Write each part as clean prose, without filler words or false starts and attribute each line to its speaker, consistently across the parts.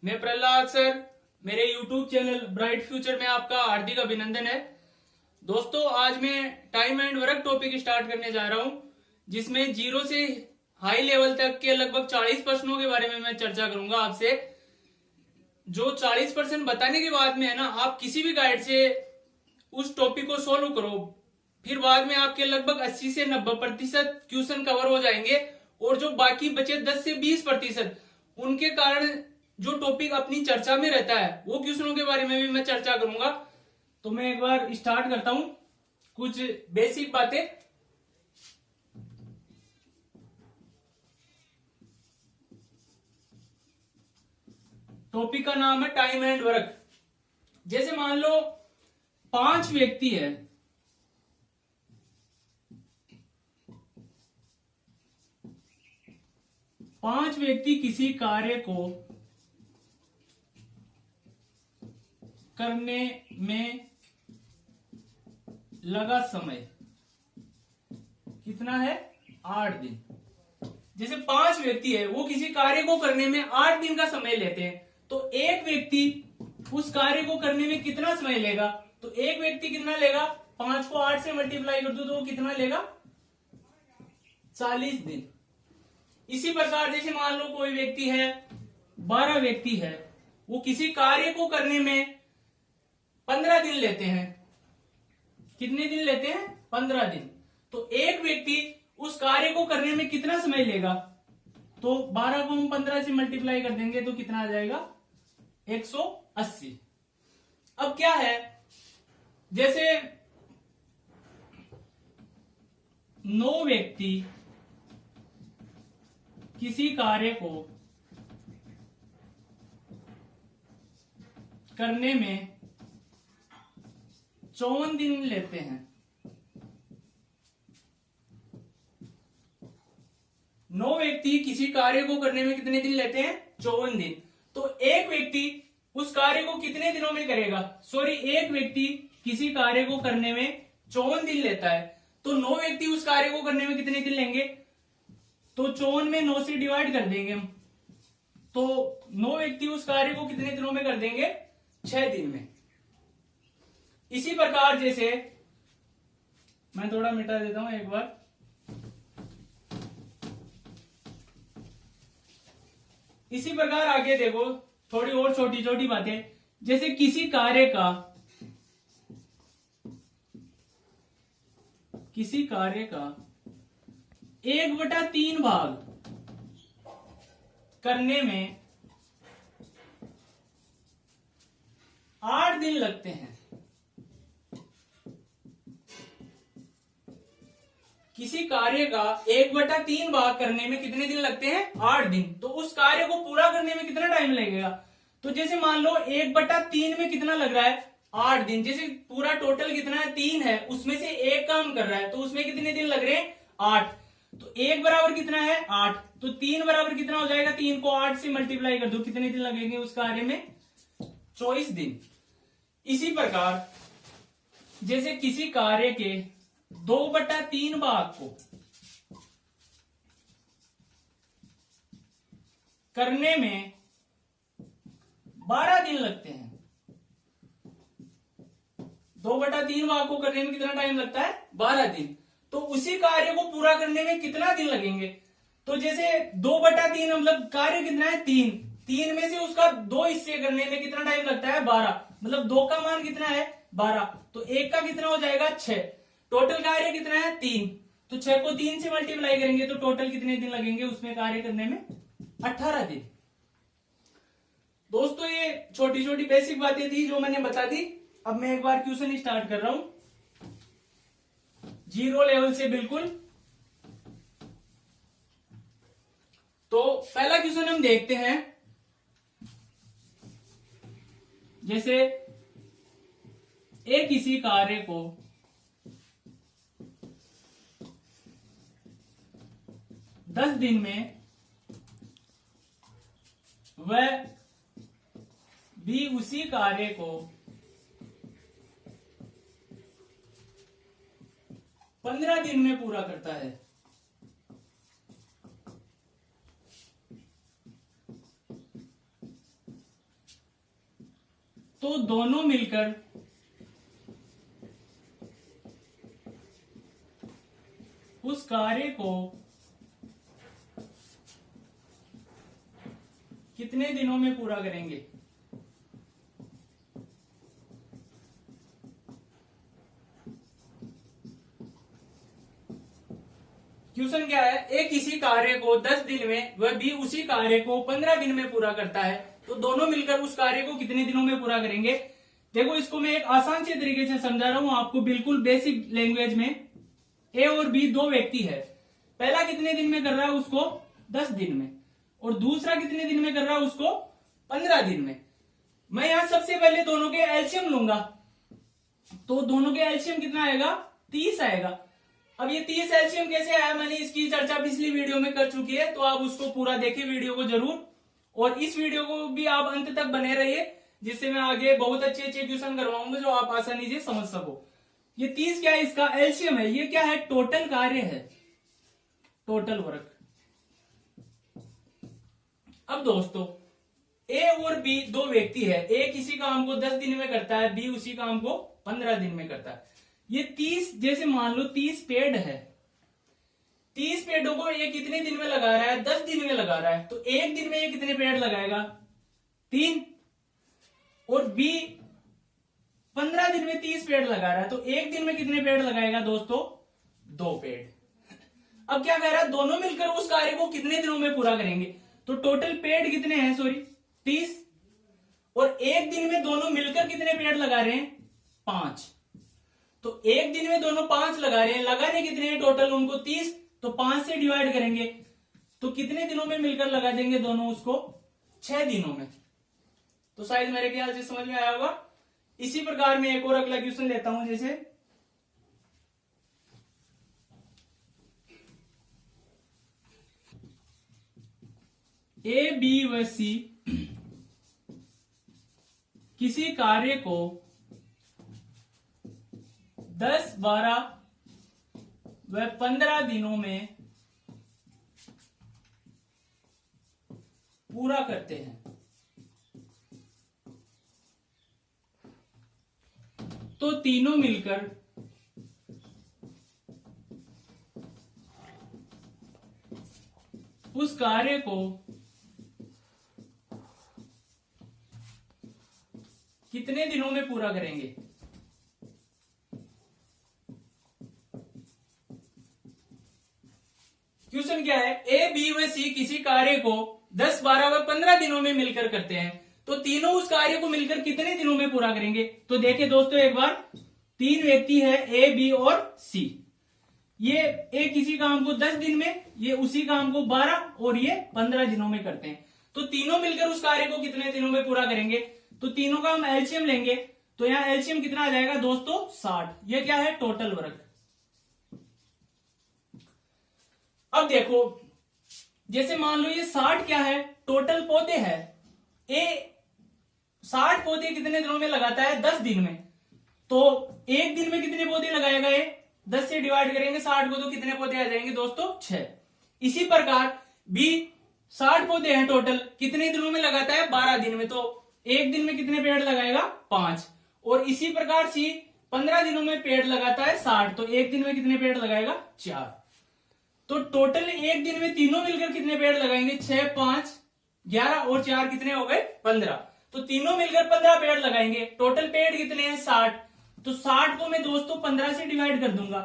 Speaker 1: मैं प्रहलाद सर, मेरे YouTube channel bright future में आपका हार्दिक अभिनंदन है। दोस्तों, आज मैं time and work topic start करने जा रहा हूं, जिसमें जीरो से हाई लेवल तक के लगभग 40 प्रश्नों के बारे में मैं चर्चा करूंगा आपसे। जो 40% बताने के बाद में है ना, आप किसी भी गाइड से उस टॉपिक को सोल्व करो, फिर बाद में आपके लगभग 80 से 90% क्वेश्चन कवर हो जाएंगे, और जो बाकी बचे 10 से 20% उनके कारण जो टॉपिक अपनी चर्चा में रहता है, वो क्वेश्चनों के बारे में भी मैं चर्चा करूंगा। तो मैं एक बार स्टार्ट करता हूं कुछ बेसिक बातें। टॉपिक का नाम है टाइम एंड वर्क। जैसे मान लो 5 व्यक्ति है, पांच व्यक्ति किसी कार्य को करने में लगा समय कितना है? 8 दिन। जैसे 5 व्यक्ति है, वो किसी कार्य को करने में 8 दिन का समय लेते हैं, तो एक व्यक्ति उस कार्य को करने में कितना समय लेगा? तो एक व्यक्ति कितना लेगा? 5 को 8 से मल्टीप्लाई कर दो तो वो कितना लेगा? 40 दिन। इसी प्रकार जैसे मान लो कोई व्यक्ति है, 12 व्यक्ति है, वो किसी कार्य को करने में 15 दिन लेते हैं। कितने दिन लेते हैं? 15 दिन। तो एक व्यक्ति उस कार्य को करने में कितना समय लेगा? तो 12 को हम 15 से मल्टीप्लाई कर देंगे तो कितना आ जाएगा? 180। अब क्या है, जैसे 9 व्यक्ति किसी कार्य को करने में 54 दिन लेते हैं। 9 व्यक्ति किसी कार्य को करने में कितने दिन लेते हैं? 54 दिन। तो एक व्यक्ति उस कार्य को कितने दिनों में करेगा? एक व्यक्ति किसी कार्य को करने में 54 दिन लेता है, तो 9 व्यक्ति उस कार्य को करने में कितने दिन लेंगे? तो 54 में 9 से डिवाइड कर देंगे हम, तो 9 व्यक्ति उस कार्य को कितने दिनों में कर देंगे? 6 दिन में। इसी प्रकार जैसे मैं थोड़ा मिटा देता हूं एक बार। इसी प्रकार आगे देखो, थोड़ी और छोटी छोटी बातें। जैसे किसी कार्य का 1/3 भाग करने में 8 दिन लगते हैं। किसी कार्य का 1/3 भाग करने में कितने दिन लगते हैं? 8 दिन। तो उस कार्य को पूरा करने में कितना टाइम लगेगा? तो जैसे मान लो 1/3 में कितना लग रहा है? 8 दिन। जैसे पूरा टोटल कितना है? 3 है, उसमें से एक काम कर रहा है, तो उसमें कितने दिन लग रहे हैं? 8। तो 1 बराबर कितना है? 8। तो 3 बराबर कितना हो जाएगा? 3 को 8 से मल्टीप्लाई कर दो, कितने दिन लगेंगे उस कार्य में? 24 दिन। इसी प्रकार जैसे किसी कार्य के 2/3 भाग को करने में 12 दिन लगते हैं। 2/3 भाग को करने में कितना टाइम लगता है? 12 दिन। तो उसी कार्य को पूरा करने में कितना दिन लगेंगे? तो जैसे 2/3 मतलब कार्य कितना है? 3 में से उसका 2 हिस्से करने में कितना टाइम लगता है? 12। मतलब 2 का मान कितना है? 12। तो 1 का कितना हो जाएगा? 6। टोटल कार्य कितना है? 3। तो 6 को 3 से मल्टीप्लाई करेंगे तो टोटल कितने दिन लगेंगे उसमें कार्य करने में? 18 दिन। दोस्तों, ये छोटी छोटी बेसिक बातें थी जो मैंने बता दी। अब मैं एक बार क्वेश्चन स्टार्ट कर रहा हूं, जीरो लेवल से बिल्कुल। तो पहला क्वेश्चन हम देखते हैं। जैसे एक किसी कार्य को 10 दिन में वह भी उसी कार्य को 15 दिन में पूरा करता है। तो दोनों मिलकर उस कार्य को कितने दिनों में पूरा करेंगे। क्वेश्चन क्या है, एक किसी कार्य को 10 दिन में वह भी उसी कार्य को 15 दिन में पूरा करता है, तो दोनों मिलकर उस कार्य को कितने दिनों में पूरा करेंगे। देखो इसको मैं एक आसान से तरीके से समझा रहा हूं आपको, बिल्कुल बेसिक लैंग्वेज में। ए और बी दो व्यक्ति है, पहला कितने दिन में कर रहा है उसको 10 दिन में, और दूसरा कितने दिन में कर रहा है उसको 15 दिन में। मैं यहां सबसे पहले दोनों के एलसीएम लूंगा, तो दोनों के एलसीएम कितना आएगा 30 आएगा। अब ये 30 एलसीएम कैसे आया, मैंने इसकी चर्चा पिछली वीडियो में कर चुकी है, तो आप उसको पूरा देखिए वीडियो को जरूर, और इस वीडियो को भी आप अंत तक बने रहिए, जिससे मैं आगे बहुत अच्छे अच्छे क्वेश्चन करवाऊंगा जो आप आसानी से समझ सको। ये 30 क्या है, इसका एलसीएम है, ये क्या है टोटल कार्य है, टोटल वर्क। अब दोस्तों ए और बी दो व्यक्ति है, ए किसी काम को 10 दिन में करता है, बी उसी काम को 15 दिन में करता है। ये 30 जैसे मान लो 30 पेड़ है, 30 पेड़ों को ये कितने दिन में लगा रहा है 10 दिन में लगा रहा है, तो एक दिन में ये कितने पेड़ लगाएगा 3, और बी 15 दिन में 30 पेड़ लगा रहा है, तो एक दिन में कितने पेड़ लगाएगा दोस्तों 2 पेड़। अब क्या कह रहा है, दोनों मिलकर उस कार्य को कितने दिनों में पूरा करेंगे, तो टोटल पेड़ कितने हैं 30, और एक दिन में दोनों मिलकर कितने पेड़ लगा रहे हैं 5, तो एक दिन में दोनों 5 लगा रहे हैं, लगाने कितने हैं टोटल उनको 30, तो 5 से डिवाइड करेंगे तो कितने दिनों में मिलकर लगा देंगे दोनों उसको 6 दिनों में। तो शायद मेरे ख्याल से समझ में आया होगा। इसी प्रकार में एक और अगला क्वेश्चन लेता हूं, जैसे ए बी व सी किसी कार्य को 10, 12 व 15 दिनों में पूरा करते हैं, तो तीनों मिलकर उस कार्य को कितने दिनों में पूरा करेंगे। क्वेश्चन क्या है, ए बी व सी किसी कार्य को 10, 12 व 15 दिनों में मिलकर करते हैं, तो तीनों उस कार्य को मिलकर कितने दिनों में पूरा करेंगे। तो देखिए दोस्तों एक बार, 3 व्यक्ति है ए बी और सी, ये ए किसी काम को 10 दिन में, ये उसी काम को 12 और ये 15 दिनों में करते हैं, तो तीनों मिलकर उस कार्य को कितने दिनों में पूरा करेंगे। तो तीनों का हम एलसीएम लेंगे, तो यहां एलसीएम कितना आ जाएगा दोस्तों 60। ये क्या है टोटल वर्क। अब देखो जैसे मान लो ये 60 क्या है टोटल पौधे है, ए 60 पौधे कितने दिनों में लगाता है 10 दिन में, तो एक दिन में कितने पौधे लगाएगा ये 10 से डिवाइड करेंगे 60 को, तो कितने पौधे आ जाएंगे दोस्तों 6। इसी प्रकार बी 60 पौधे हैं टोटल, कितने दिनों में लगाता है 12 दिन में, तो एक दिन में कितने पेड़ लगाएगा 5, और इसी प्रकार सी 15 दिनों में पेड़ लगाता है 60, तो एक दिन में कितने पेड़ लगाएगा 4। तो टोटल एक दिन में तीनों मिलकर कितने पेड़ लगाएंगे 6, 5, 11 और 4 कितने हो गए 15, तो तीनों मिलकर 15 पेड़ लगाएंगे। टोटल पेड़ कितने हैं 60, तो 60 को मैं दोस्तों 15 से डिवाइड कर दूंगा,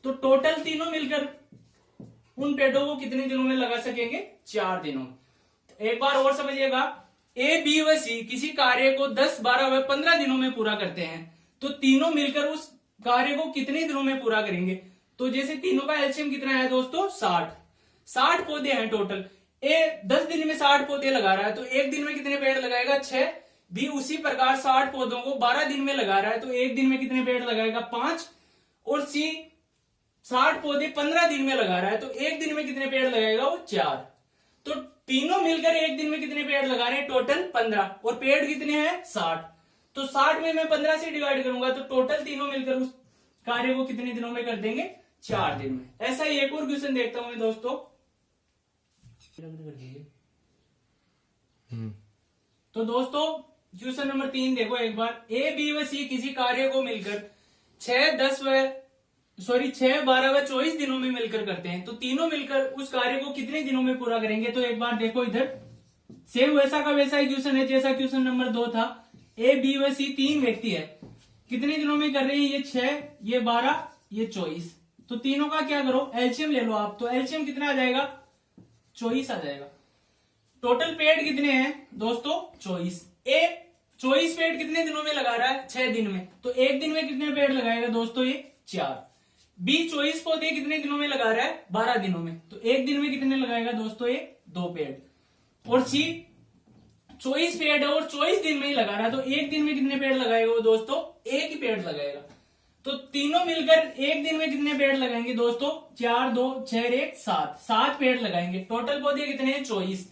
Speaker 1: तो टोटल तीनों मिलकर उन पेड़ों को कितने दिनों में लगा सकेंगे 4 दिनों में। एक बार और समझिएगा, ए बी व सी किसी कार्य को 10, 12 व 15 दिनों में पूरा करते हैं, तो तीनों मिलकर उस कार्य को कितने दिनों में पूरा करेंगे। तो जैसे तीनों का एलसीएम कितना है दोस्तों 60 पौधे हैं टोटल, ए 10 दिन में 60 पौधे लगा रहा है, तो एक दिन में कितने पेड़ लगाएगा 6, बी उसी प्रकार 60 पौधों को 12 दिन में लगा रहा है, तो एक दिन में कितने पेड़ लगाएगा 5, और सी 60 पौधे 15 दिन में लगा रहा है, तो एक दिन में कितने पेड़ लगाएगा वो 4। तो तीनों मिलकर एक दिन में कितने पेड़ लगा रहे हैं टोटल 15, और पेड़ कितने हैं 60, तो 60 में मैं 15 से डिवाइड करूंगा, तो टोटल तीनों मिलकर उस कार्य को कितने दिनों में कर देंगे 4 दिन में। ऐसा ही एक और क्वेश्चन देखता हूं मैं दोस्तों। तो दोस्तों क्वेश्चन नंबर 3 देखो एक बार। ए बी व सी किसी कार्य को मिलकर 6, 12 व 24 दिनों में मिलकर करते हैं, तो तीनों मिलकर उस कार्य को कितने दिनों में पूरा करेंगे? तो एक बार देखो इधर, सेम वैसा का वैसा ही क्वेश्चन है जैसा क्वेश्चन नंबर 2 था। ए बी व सी 3 व्यक्ति है, कितने दिनों में कर रहे हैं? ये 6, ये 12, ये 24। तो तीनों का क्या करो, एलसीएम ले लो आप। तो एलसीएम कितना आ जाएगा? 24 आ जाएगा। टोटल पेड़ कितने हैं दोस्तों? 24। ए 24 पेड़ कितने दिनों में लगा रहा है? 6 दिन में। तो एक दिन में कितने पेड़ लगाएगा दोस्तों? ये 4। बी 24 पौधे कितने दिनों में लगा रहा है? 12 दिनों में। तो एक दिन में कितने लगाएगा दोस्तों? ये 2 पेड़। और सी 24 पेड़ है और 24 दिन में ही लगा रहा है, तो एक दिन में कितने पेड़ लगाएगा वो दोस्तों? एक ही पेड़ लगाएगा। तो तीनों मिलकर एक दिन में कितने पेड़ लगाएंगे दोस्तों? 4, 2, 6, 1, 7। 7 पेड़ लगाएंगे। टोटल पौधे कितने हैं? 24।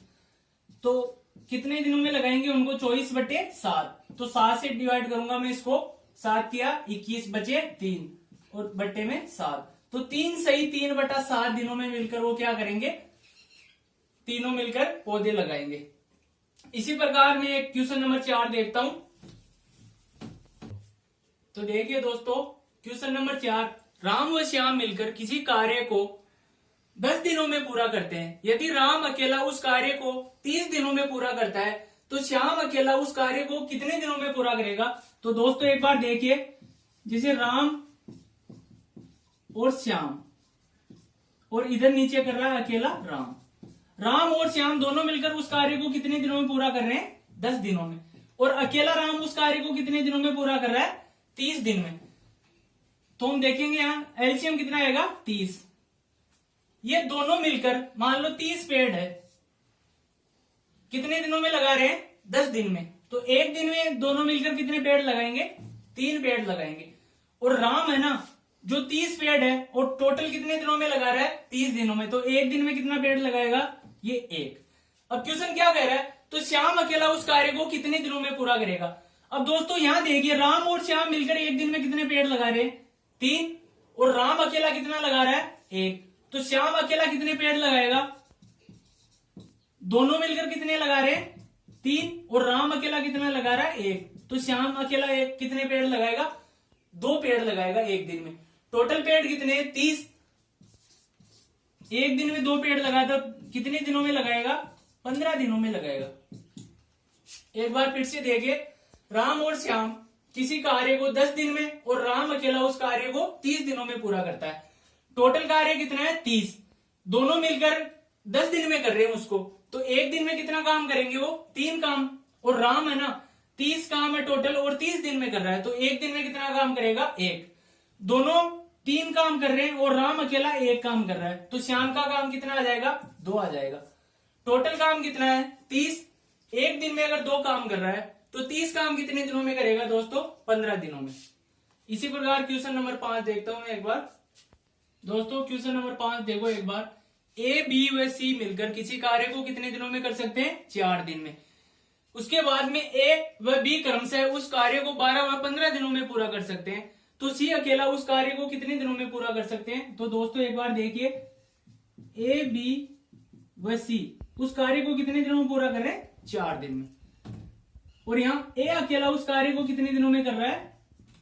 Speaker 1: तो कितने दिनों में लगाएंगे उनको? 24/7। तो 7 से डिवाइड करूंगा मैं इसको, 7 किया 21 बचे 3 और बट्टे में 7। तो 3 सही 3/7 दिनों में मिलकर वो क्या करेंगे? तीनों मिलकर पौधे लगाएंगे। इसी प्रकार मैं एक क्वेश्चन नंबर 4 देखता हूं। तो देखिए दोस्तों, क्वेश्चन नंबर 4, राम व श्याम मिलकर किसी कार्य को 10 दिनों में पूरा करते हैं। यदि राम अकेला उस कार्य को 30 दिनों में पूरा करता है, तो श्याम अकेला उस कार्य को कितने दिनों में पूरा करेगा? तो दोस्तों एक बार देखिए, जैसे राम और श्याम, और इधर नीचे कर रहा है अकेला राम। राम और श्याम दोनों मिलकर उस कार्य को कितने दिनों में पूरा कर रहे हैं? 10 दिनों में। और अकेला राम उस कार्य को कितने दिनों में पूरा कर रहा है? 30 दिन में। तो हम देखेंगे यहां एलसीएम कितना आएगा? 30। ये दोनों मिलकर मान लो 30 पेड़ है, कितने दिनों में लगा रहे हैं? 10 दिन में। तो एक दिन में दोनों मिलकर कितने पेड़ लगाएंगे? 3 पेड़ लगाएंगे। और राम है ना, जो 30 पेड़ है और टोटल कितने दिनों में लगा रहा है? 30 दिनों में। तो एक दिन में कितना पेड़ लगाएगा? ये 1। अब क्वेश्चन क्या कह रहा है? तो श्याम अकेला उस कार्य को कितने दिनों में पूरा करेगा? अब दोस्तों यहां देखिए, राम और श्याम मिलकर एक दिन में कितने पेड़ लगा रहे हैं? 3। और राम अकेला कितना लगा रहा है? 1। तो श्याम अकेला कितने पेड़ लगाएगा? दोनों मिलकर कितने लगा रहे हैं? 3। और राम अकेला कितना लगा रहा है? 1। तो श्याम अकेला कितने पेड़ लगाएगा? 2 पेड़ लगाएगा एक दिन में। टोटल पेड़ कितने हैं? 30। एक दिन में 2 पेड़ लगाया तो कितने दिनों में लगाएगा? 15 दिनों में लगाएगा। एक बार फिर से देखिए, राम और श्याम किसी कार्य को 10 दिन में और राम अकेला उस कार्य को 30 दिनों में पूरा करता है। टोटल कार्य कितना है? 30। दोनों मिलकर 10 दिन में कर रहे हैं उसको, तो एक दिन में कितना काम करेंगे वो? 3 काम। और राम है ना, 30 काम है टोटल और 30 दिन में कर रहा है, तो एक दिन में कितना काम करेगा? 1। दोनों 3 काम कर रहे हैं और राम अकेला 1 काम कर रहा है, तो श्याम का काम कितना आ जाएगा? 2 आ जाएगा। टोटल काम कितना है? 30। एक दिन में अगर 2 काम कर रहा है तो 30 काम कितने दिनों में करेगा दोस्तों? 15 दिनों में। इसी प्रकार क्वेश्चन नंबर 5 देखता हूं मैं एक बार। दोस्तों क्वेश्चन नंबर 5 देखो एक बार। ए बी व सी मिलकर किसी कार्य को कितने दिनों में कर सकते हैं? 4 दिन में। उसके बाद में ए व बी क्रमशः उस कार्य को 12 व 15 दिनों में पूरा कर सकते हैं, तो सी अकेला उस कार्य को कितने दिनों में पूरा कर सकते हैं? तो दोस्तों एक बार देखिए, ए बी व सी उस कार्य को कितने दिनों में पूरा कर रहे हैं? 4 दिन में। और यहाँ ए अकेला उस कार्य को कितने दिनों में कर रहा है?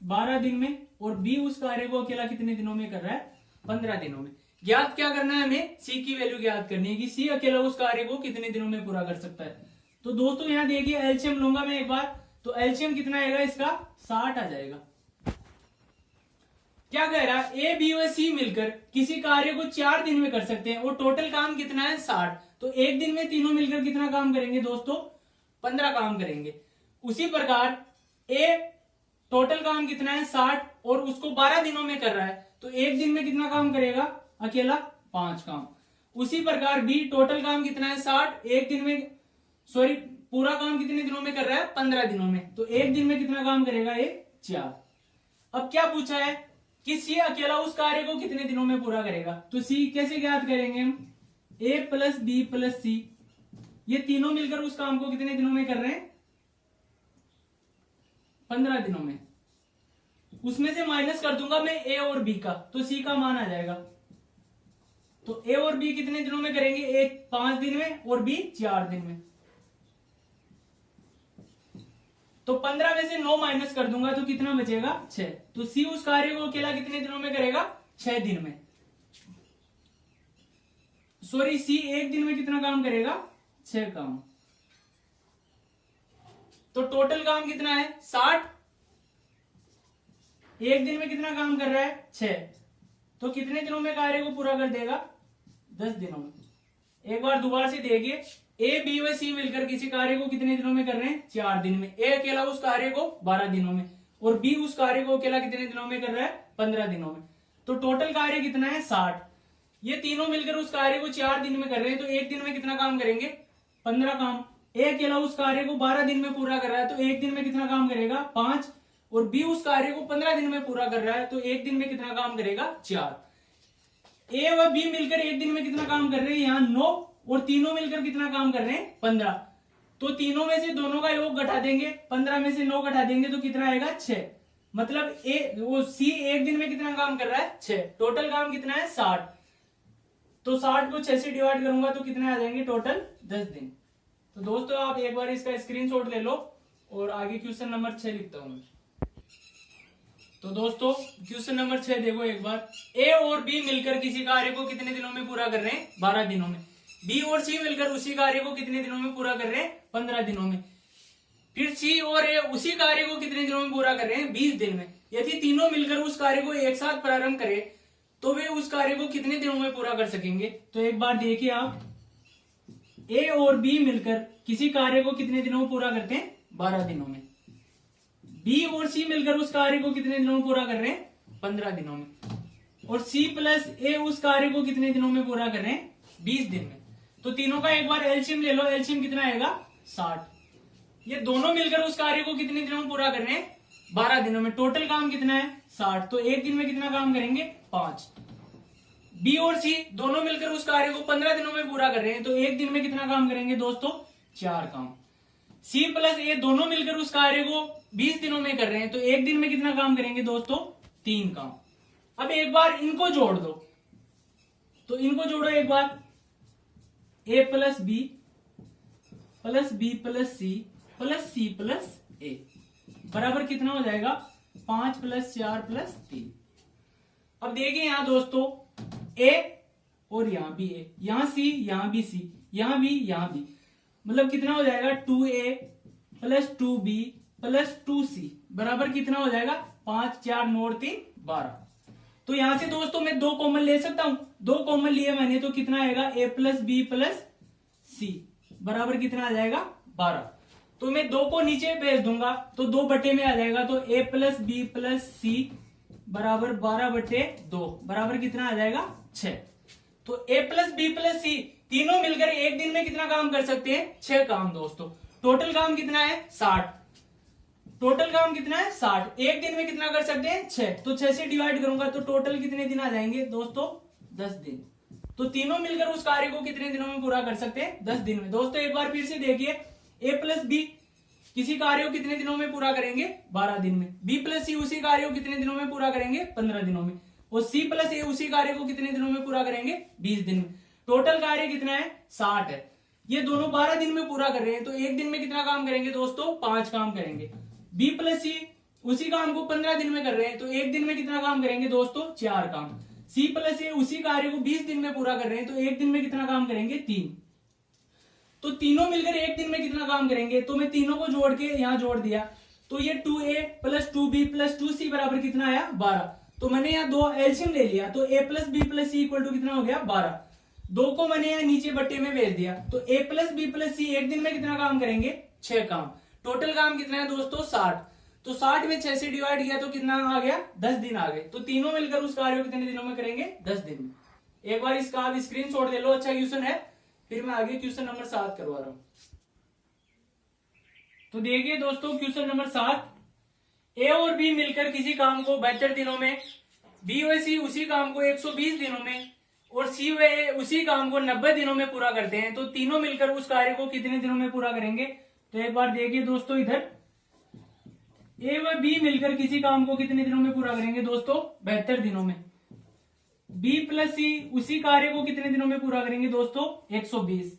Speaker 1: 12 दिन में। और बी उस कार्य को अकेला कितने दिनों में कर रहा है? 15 दिनों में। ज्ञात क्या करना है हमें? सी की वैल्यू ज्ञात करनी है कि सी अकेला उस कार्य को कितने दिनों में पूरा कर सकता है। तो दोस्तों यहाँ देखिए, एलसीएम लूंगा मैं एक बार, तो एलसीएम कितना आएगा इसका? 60 आ जाएगा। क्या कह रहा है? ए बी व सी मिलकर किसी कार्य को 4 दिन में कर सकते हैं और टोटल काम कितना है? 60। तो एक दिन में तीनों मिलकर कितना काम करेंगे दोस्तों? 15 काम करेंगे। उसी प्रकार ए टोटल काम कितना है? 60 और उसको 12 दिनों में कर रहा है, तो एक दिन में कितना काम करेगा अकेला? 5 काम। उसी प्रकार बी टोटल काम कितना है? 60। एक दिन में पूरा काम कितने दिनों में कर रहा है? 15 दिनों में। तो एक दिन में कितना काम करेगा? ये 4। अब क्या पूछा है कि सी अकेला उस कार्य को कितने दिनों में पूरा करेगा, तो सी कैसे ज्ञात करेंगे हम? ए प्लस बी प्लस सी, ये तीनों मिलकर उस काम को कितने दिनों में कर रहे हैं? 15 दिनों में। उसमें से माइनस कर दूंगा मैं ए और बी का, तो सी का मान आ जाएगा। तो ए और बी कितने दिनों में करेंगे? ए 5 दिन में और बी 4 दिन में। तो 15 में से 9 माइनस कर दूंगा तो कितना बचेगा 6। तो सी उस कार्य को अकेला कितने दिनों में करेगा 6 दिन में। सॉरी, सी एक दिन में कितना काम करेगा 6 काम। तो टोटल काम कितना है 60। एक दिन में कितना काम कर रहा है 6। तो कितने दिनों में कार्य को पूरा कर देगा 10 दिनों में। एक बार दोबारा से देखिए, ए बी व सी मिलकर किसी कार्य को कितने दिनों में कर रहे हैं 4 दिन में। ए अकेला उस कार्य को 12 दिनों में और बी उस कार्य को अकेला कितने दिनों में कर रहा है 15 दिनों में। तो टोटल कार्य कितना है 60। ये तीनों मिलकर उस कार्य को 4 दिन में कर रहे हैं तो एक दिन में कितना काम करेंगे 15 काम। ए अकेला उस कार्य को 12 दिन में पूरा कर रहा है तो एक दिन में कितना काम करेगा 5। और बी उस कार्य को 15 दिन में पूरा कर रहा है तो एक दिन में कितना काम करेगा 4। ए व बी मिलकर एक दिन में कितना काम कर रहे हैं यहाँ 9 और तीनों मिलकर कितना काम कर रहे हैं 15। तो तीनों में से दोनों का योग घटा देंगे, 15 में से 9 घटा देंगे तो कितना आएगा 6। मतलब वो सी एक दिन में कितना काम कर रहा है 6। टोटल काम कितना है 60। तो 60 को 6 से डिवाइड करूंगा तो कितने आ जाएंगे टोटल 10 दिन। तो दोस्तों आप एक बार इसका स्क्रीनशॉट ले लो और आगे क्वेश्चन नंबर 6 लिखता हूं। तो दोस्तों क्वेश्चन नंबर 6 देखो एक बार। ए और बी मिलकर किसी कार्य को कितने दिनों में पूरा कर रहे हैं 12 दिनों में। बी और सी मिलकर उसी कार्य को कितने दिनों में पूरा कर रहे हैं 15 दिनों में। फिर सी और ए उसी कार्य को कितने दिनों में पूरा कर रहे हैं 20 दिन में। यदि तीनों मिलकर उस कार्य को एक साथ प्रारंभ करें तो वे उस कार्य को कितने दिनों में पूरा कर सकेंगे। तो एक बार देखिए आप, ए और बी मिलकर किसी कार्य को कितने दिनों में पूरा करते हैं 12 दिनों में। बी और सी मिलकर उस कार्य को कितने दिनों में पूरा कर रहे हैं 15 दिनों में। और सी प्लस ए उस कार्य को कितने दिनों में पूरा कर रहे हैं 20 दिन में। तो तीनों का एक बार एलसीएम ले लो, एलसीएम कितना आएगा 60। ये दोनों मिलकर उस कार्य को कितने दिनों में पूरा कर रहे हैं 12 दिनों में। टोटल काम कितना है 60। तो एक दिन में कितना काम करेंगे 5। बी और सी दोनों मिलकर उस कार्य को 15 दिनों में पूरा कर रहे हैं तो एक दिन में कितना काम करेंगे दोस्तों 4 काम। सी प्लस ए दोनों मिलकर उस कार्य को 20 दिनों में कर रहे हैं तो एक दिन में कितना काम करेंगे दोस्तों 3 काम। अब एक बार इनको जोड़ दो, तो इनको जोड़ो एक बार। A plus B plus C plus A बराबर कितना हो जाएगा 5 + 4 + 3। अब देखिए यहां दोस्तों ए और यहां भी ए, यहां सी, यहां भी सी, यहां भी, यहां भी, मतलब कितना हो जाएगा 2a + 2b + 2c बराबर कितना हो जाएगा 5 4 9 और 3 12। तो यहां से दोस्तों मैं 2 कॉमन ले सकता हूं। 2 कॉमन लिए मैंने तो कितना आएगा a + b + c बराबर कितना आ जाएगा 12। तो मैं 2 को नीचे भेज दूंगा तो 2 बटे में आ जाएगा। तो a + b + c बराबर 12/2 बराबर कितना आ जाएगा 6। तो a + b + c तीनों मिलकर एक दिन में कितना काम कर सकते हैं 6 काम दोस्तों। टोटल काम कितना है 60। टोटल काम कितना है 60। एक दिन में कितना कर सकते हैं 6। तो 6 से डिवाइड करूंगा तो टोटल कितने दिन आ जाएंगे दोस्तों 10 दिन। तो तीनों मिलकर उस कार्य को कितने दिनों में पूरा कर सकते हैं 10 दिन में। दोस्तों एक बार फिर से देखिए, a + b किसी कार्य को कितने दिनों में पूरा करेंगे 12 दिन में। b + c उसी कार्य को कितने दिनों में पूरा करेंगे 15 दिनों में। और c + a उसी कार्य को कितने दिनों में पूरा करेंगे 20 दिन में। टोटल कार्य कितना है 60 है। ये दोनों 12 दिन में पूरा कर रहे हैं तो एक दिन में कितना काम करेंगे दोस्तों 5 काम करेंगे। b + c उसी काम को 15 दिन में कर रहे हैं तो एक दिन में कितना काम करेंगे दोस्तों 4 काम। c + a उसी कार्य को 20 दिन में पूरा कर रहे हैं तो एक दिन में कितना काम करेंगे 3। तो तीनों मिलकर एक दिन में कितना काम करेंगे। तो मैं तीनों को जोड़ के यहां जोड़ दिया तो ये 2a + 2b + 2c बराबर कितना आया 12। तो मैंने यहाँ 2 एलसीएम ले लिया तो a + b + c = कितना हो गया 12। 2 को मैंने यहाँ नीचे बट्टे में भेज दिया तो a + b + c एक दिन में कितना काम करेंगे 6 काम। टोटल काम कितना है दोस्तों 60। तो 60 में 6 से डिवाइड किया तो कितना आ गया 10 दिन आ गए। तो तीनों मिलकर उस कार्य को कितने दिनों में करेंगे 10 दिन में। एक बार इसका आप स्क्रीनशॉट ले लो, अच्छा क्वेश्चन है। फिर मैं आगे क्वेश्चन नंबर 7 करवा रहा हूं। तो देखिए दोस्तों क्वेश्चन नंबर 7, ए और बी मिलकर किसी काम को 72 दिनों में, बी व सी उसी काम को 120 दिनों में और सी व ए उसी काम को 90 दिनों में पूरा करते हैं तो तीनों मिलकर उस कार्य को कितने दिनों में पूरा करेंगे। तो एक बार देखिए दोस्तों, इधर ए व बी मिलकर किसी काम को कितने दिनों में पूरा करेंगे दोस्तों 72 दिनों में। बी + सी उसी कार्य को कितने दिनों में पूरा करेंगे दोस्तों 120।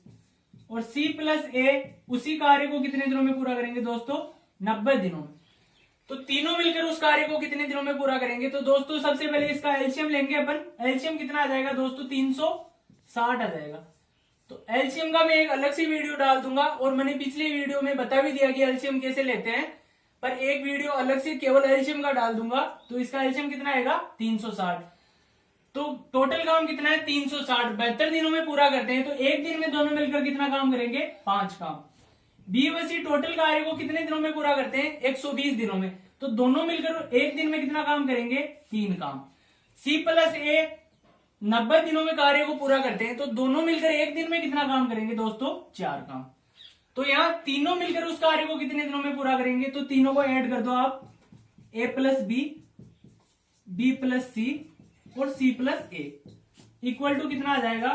Speaker 1: और C + A उसी कार्य को कितने दिनों में पूरा करेंगे दोस्तों 90 दिनों में। तो तीनों मिलकर उस कार्य को कितने दिनों में पूरा करेंगे? तो दोस्तों सबसे पहले इसका एलसीएम लेंगे अपन। एलसीएम कितना आ जाएगा दोस्तों? 360 आ जाएगा। तो एलसीएम का मैं एक अलग सी वीडियो डाल दूंगा, और मैंने पिछली वीडियो में बता भी दिया कि एलसीएम कैसे लेते हैं, पर एक वीडियो अलग से केवल एलसीएम का डाल दूंगा। तो इसका एलसीएम कितना आएगा? 360। तो टोटल काम कितना है? 360 72 दिनों में पूरा करते हैं। तो एक दिन में दोनों मिलकर कितना काम करेंगे? 5 काम। बी व सी टोटल कार्य को कितने दिनों में पूरा करते हैं? 120 दिनों में। तो दोनों मिलकर एक दिन में कितना काम करेंगे? 3 काम। सी प्लस ए 90 दिनों में कार्य को पूरा करते हैं। तो दोनों मिलकर एक दिन में कितना काम करेंगे दोस्तों? 4 काम। तो यहाँ तीनों मिलकर उस कार्य को कितने दिनों में पूरा करेंगे? तो तीनों को ऐड कर दो आप, A plus B plus C और C plus A equal to कितना आ जाएगा?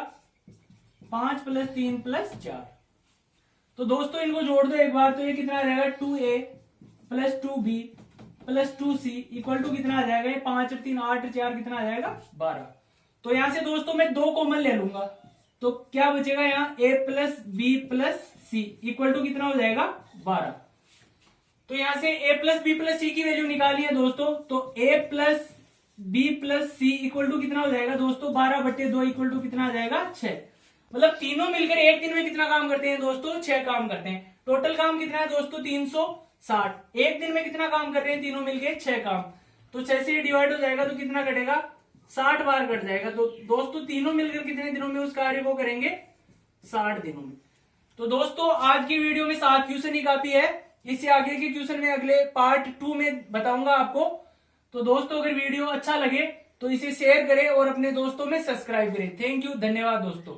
Speaker 1: 5 प्लस 3 प्लस 4। तो दोस्तों इनको जोड़ दो एक बार, तो ये कितना आ जाएगा? 2a plus 2b plus 2c equal to कितना आ जाएगा? 5 और 3 8 4 कितना आ जाएगा? 12। तो यहां से दोस्तों मैं 2 कॉमन ले लूंगा, तो क्या बचेगा यहाँ? a plus B plus C equal to कितना हो जाएगा? 12। तो यहां से a plus B plus C की वैल्यू निकाली है दोस्तों। तो a plus B plus C equal to कितना हो जाएगा दोस्तों? 12/2 इक्वल टू कितना आ जाएगा? 6। मतलब तीनों मिलकर एक दिन में कितना काम करते हैं दोस्तों? 6 काम करते हैं। टोटल काम कितना है दोस्तों? 360। एक दिन में कितना काम कर रहे हैं तीनों मिलकर? 6 काम। तो 6 से डिवाइड हो जाएगा तो कितना कटेगा? 60 बार कट जाएगा। तो दोस्तों तीनों मिलकर कितने दिनों में उस कार्य को करेंगे? 60 दिनों में। तो दोस्तों आज की वीडियो में 7 क्वेश्चन ही काफी है। इससे आगे के क्वेश्चन में अगले पार्ट 2 में बताऊंगा आपको। तो दोस्तों अगर वीडियो अच्छा लगे तो इसे शेयर करें और अपने दोस्तों में सब्सक्राइब करें। थैंक यू, धन्यवाद दोस्तों।